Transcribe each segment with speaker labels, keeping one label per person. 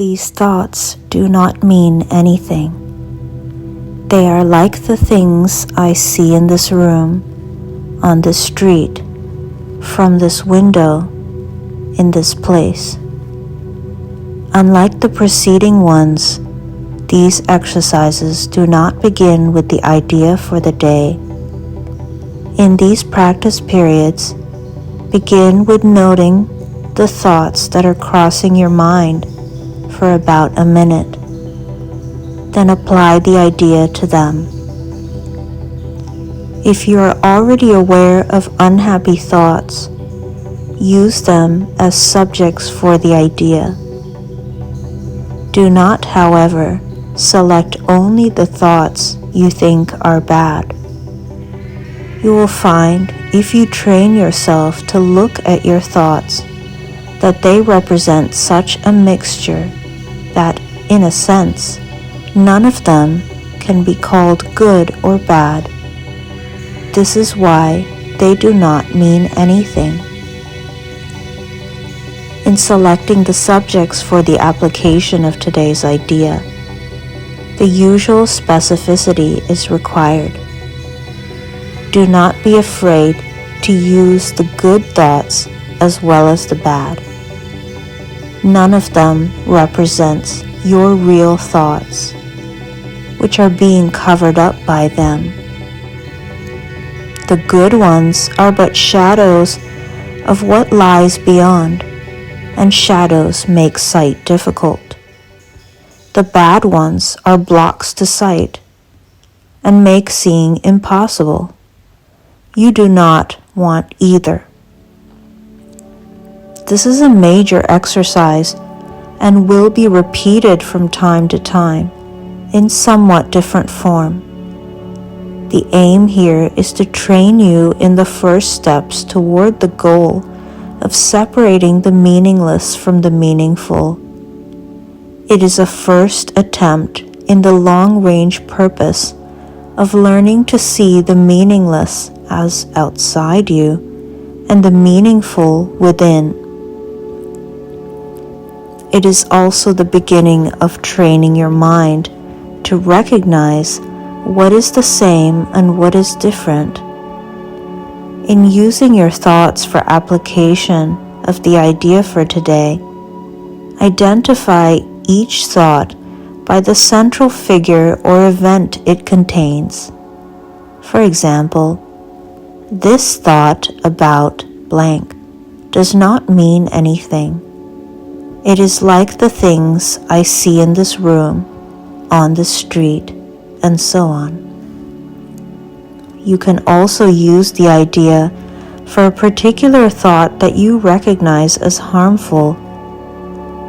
Speaker 1: These thoughts do not mean anything. They are like the things I see in this room, on this street, from this window, in this place. Unlike the preceding ones, these exercises do not begin with the idea for the day. In these practice periods, begin with noting the thoughts that are crossing your mind for about a minute. Then apply the idea to them. If you are already aware of unhappy thoughts, use them as subjects for the idea. Do not, however, select only the thoughts you think are bad. You will find, if you train yourself to look at your thoughts, that they represent such a mixture that, in a sense, none of them can be called good or bad. This is why they do not mean anything. In selecting the subjects for the application of today's idea, the usual specificity is required. Do not be afraid to use the good thoughts as well as the bad. None of them represents your real thoughts, which are being covered up by them. The good ones are but shadows of what lies beyond, and shadows make sight difficult. The bad ones are blocks to sight and make seeing impossible. You do not want either. This is a major exercise and will be repeated from time to time in somewhat different form. The aim here is to train you in the first steps toward the goal of separating the meaningless from the meaningful. It is a first attempt in the long-range purpose of learning to see the meaningless as outside you and the meaningful within. It is also the beginning of training your mind to recognize what is the same and what is different. In using your thoughts for application of the idea for today, identify each thought by the central figure or event it contains. For example, this thought about blank does not mean anything. It is like the things I see in this room, on the street, and so on. You can also use the idea for a particular thought that you recognize as harmful.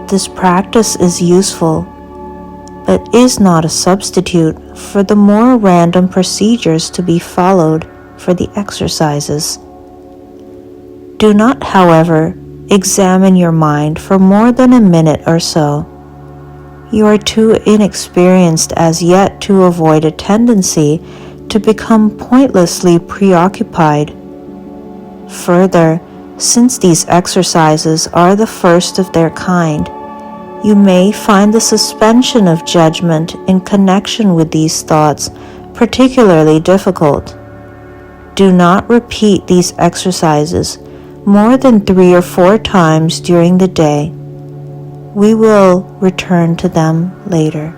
Speaker 1: This practice is useful, but is not a substitute for the more random procedures to be followed for the exercises. Do not, however, examine your mind for more than a minute or so. You are too inexperienced as yet to avoid a tendency to become pointlessly preoccupied. Further, since these exercises are the first of their kind, you may find the suspension of judgment in connection with these thoughts particularly difficult. Do not repeat these exercises more than 3 or 4 times during the day. We will return to them later.